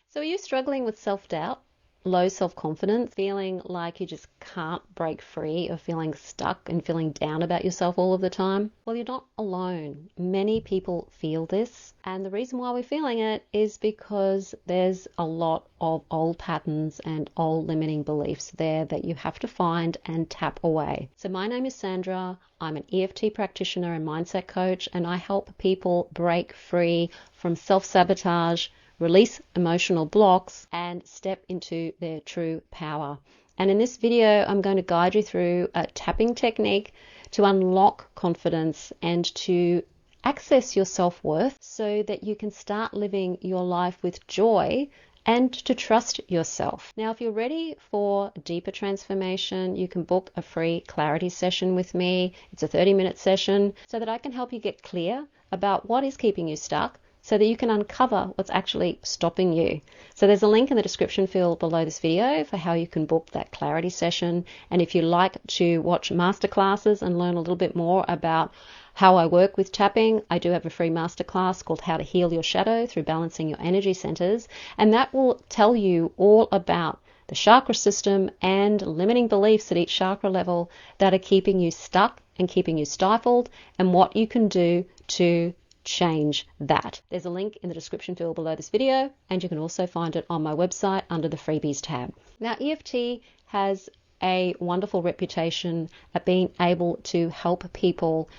So are you struggling with self-doubt, low self-confidence, feeling like you just can't break free of feeling stuck and feeling down about yourself all of the time? Well, you're not alone. Many people feel this, and the reason why we're feeling it is because there's a lot of old patterns and old limiting beliefs there that you have to find and tap away. So my name is Sandra. I'm an EFT practitioner and mindset coach, and I help people break free from self-sabotage, release emotional blocks, and step into their true power. And in this video, I'm going to guide you through a tapping technique to unlock confidence and to access your self-worth so that you can start living your life with joy and to trust yourself. Now, if you're ready for deeper transformation, you can book a free clarity session with me. It's a 30-minute session so that I can help you get clear about what is keeping you stuck, so that you can uncover what's actually stopping you. So there's a link in the description field below this video for how you can book that clarity session. And if you like to watch masterclasses and learn a little bit more about how I work with tapping, I do have a free masterclass called How to Heal Your Shadow Through Balancing Your Energy Centers. And that will tell you all about the chakra system and limiting beliefs at each chakra level that are keeping you stuck and keeping you stifled, and what you can do to change that. There's a link in the description field below this video, and you can also find it on my website under the freebies tab. Now, EFT has a wonderful reputation at being able to help people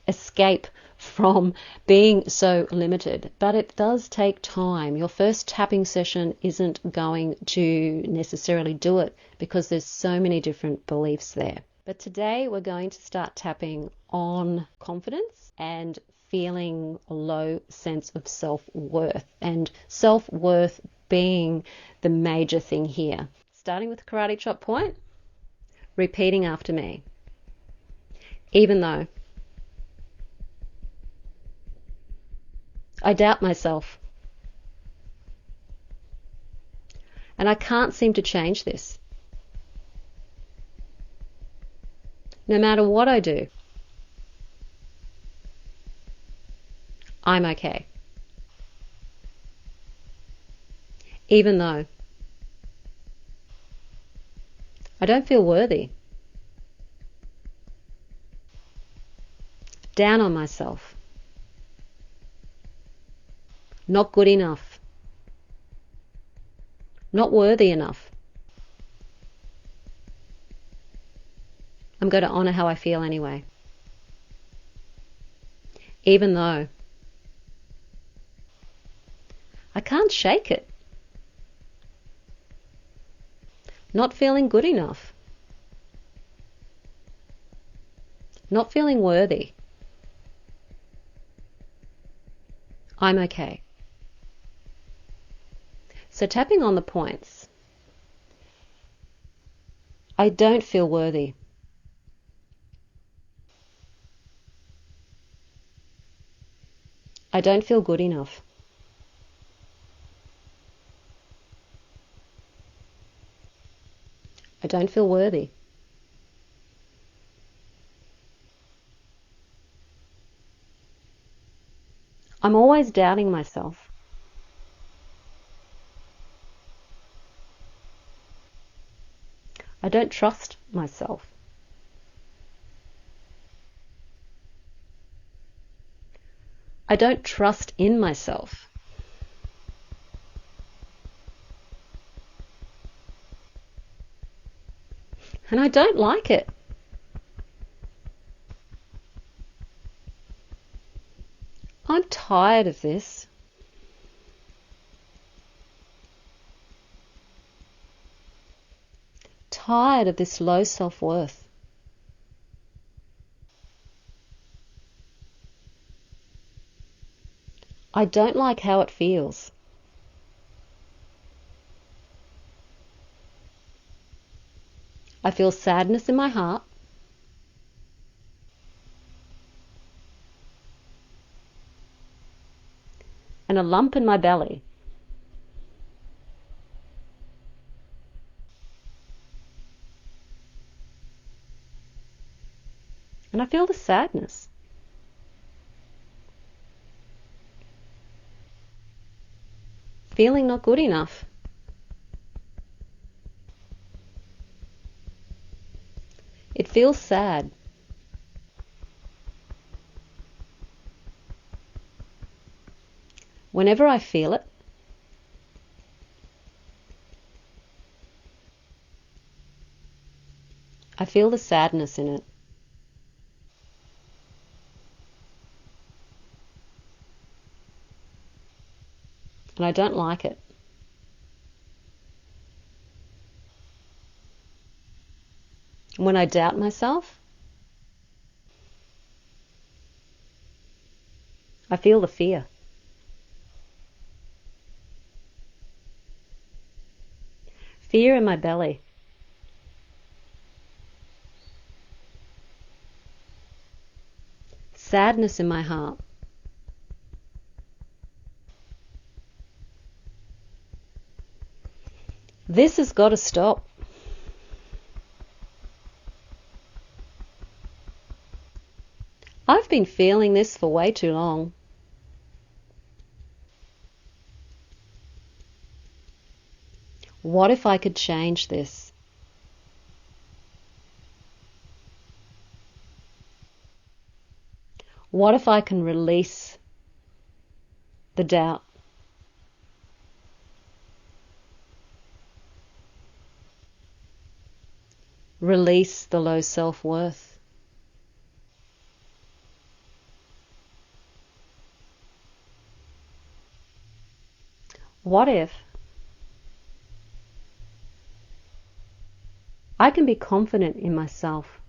escape from being so limited, but it does take time. Your first tapping session isn't going to necessarily do it because there's so many different beliefs there. But today we're going to start tapping on confidence and feeling a low sense of self-worth, and self-worth being the major thing here. Starting with the karate chop point, repeating after me. Even though I doubt myself, and I can't seem to change this. No matter what I do, I'm okay. Even though I don't feel worthy, down on myself, not good enough, not worthy enough, I'm going to honor how I feel anyway. Even though I can't shake it. Not feeling good enough. Not feeling worthy. I'm okay. So tapping on the points. I don't feel worthy. I don't feel good enough. I don't feel worthy. I'm always doubting myself. I don't trust myself. I don't trust in myself. And I don't like it. I'm tired of this. Tired of this low self-worth. I don't like how it feels. I feel sadness in my heart. And a lump in my belly. And I feel the sadness. feeling not good enough. It feels sad. Whenever I feel it, I feel the sadness in it. And I don't like it. When I doubt myself, I feel the fear. Fear in my belly. Sadness in my heart. This has got to stop. I've been feeling this for way too long. What if I could change this? What if I can release the doubt? Release the low self-worth. What if I can be confident in myself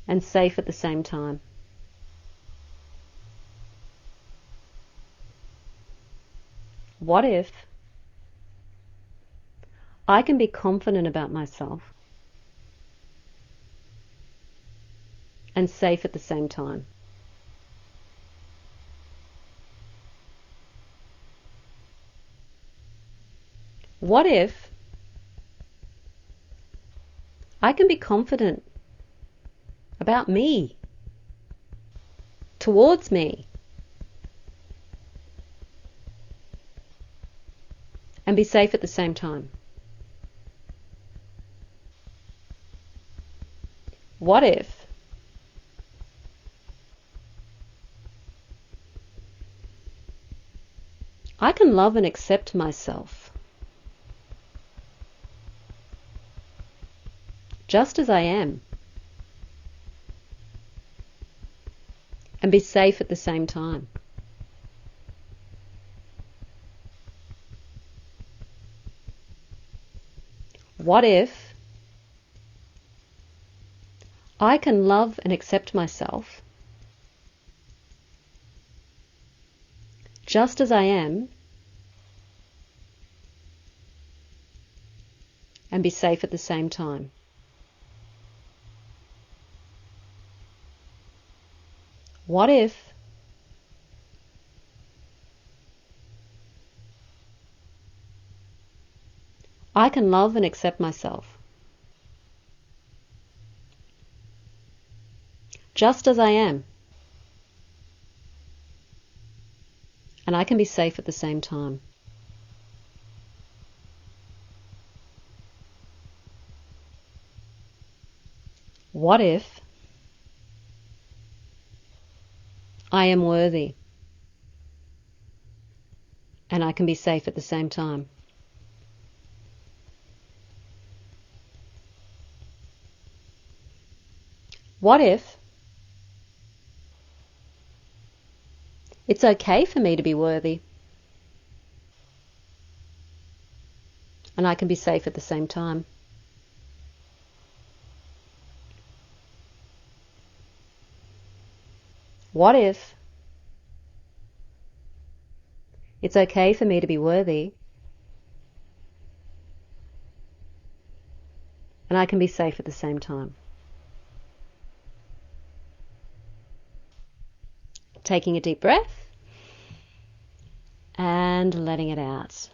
and safe at the same time? What if I can be confident about myself and safe at the same time? What if I can be confident about me, towards me, and be safe at the same time? What if I can love and accept myself just as I am and be safe at the same time? What if I can love and accept myself just as I am and be safe at the same time? What if I can love and accept myself just as I am and I can be safe at the same time? What if I am worthy and I can be safe at the same time? What if it's okay for me to be worthy and I can be safe at the same time? What if it's okay for me to be worthy and I can be safe at the same time? Taking a deep breath and letting it out.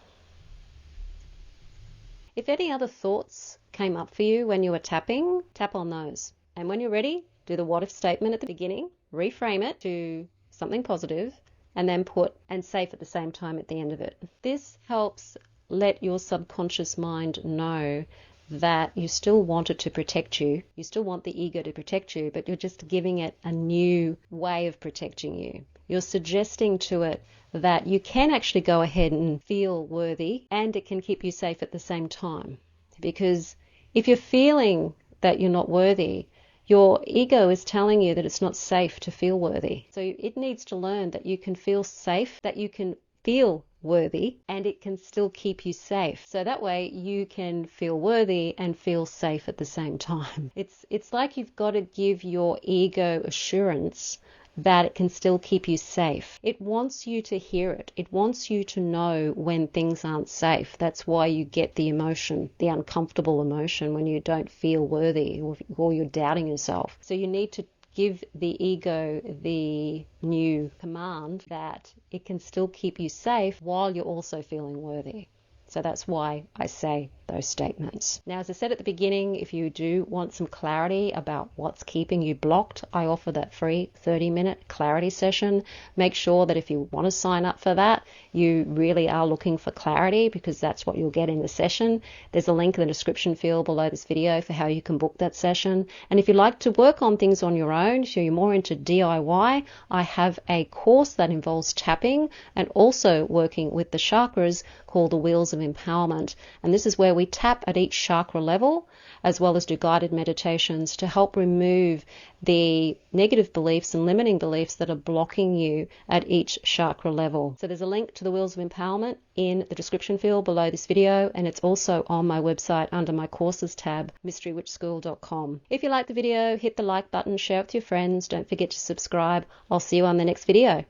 If any other thoughts came up for you when you were tapping, tap on those. And when you're ready, do the what if statement at the beginning, reframe it to something positive, and then put "and safe" at the same time at the end of it. This helps let your subconscious mind know that you still want it to protect you. You still want the ego to protect you, but you're just giving it a new way of protecting you. You're suggesting to it that you can actually go ahead and feel worthy, and it can keep you safe at the same time. Because if you're feeling that you're not worthy, your ego is telling you that it's not safe to feel worthy. So it needs to learn that you can feel safe, that you can feel worthy, and it can still keep you safe. So that way you can feel worthy and feel safe at the same time. It's like you've got to give your ego assurance that it can still keep you safe. It wants you to hear it. It wants you to know when things aren't safe. That's why you get the emotion, the uncomfortable emotion, when you don't feel worthy or you're doubting yourself. So you need to give the ego the new command that it can still keep you safe while you're also feeling worthy. So that's why I say those statements. Now, as I said at the beginning, if you do want some clarity about what's keeping you blocked, I offer that free 30-minute clarity session. Make sure that if you want to sign up for that, you really are looking for clarity, because that's what you'll get in the session. There's a link in the description field below this video for how you can book that session. And if you like to work on things on your own, so you're more into DIY, I have a course that involves tapping and also working with the chakras called the Wheels of Empowerment. And this is where we tap at each chakra level, as well as do guided meditations to help remove the negative beliefs and limiting beliefs that are blocking you at each chakra level. So there's a link to the Wheels of Empowerment in the description field below this video, and it's also on my website under my courses tab, mysterywitchschool.com. If you like the video, hit the like button, share it with your friends. Don't forget to subscribe. I'll see you on the next video.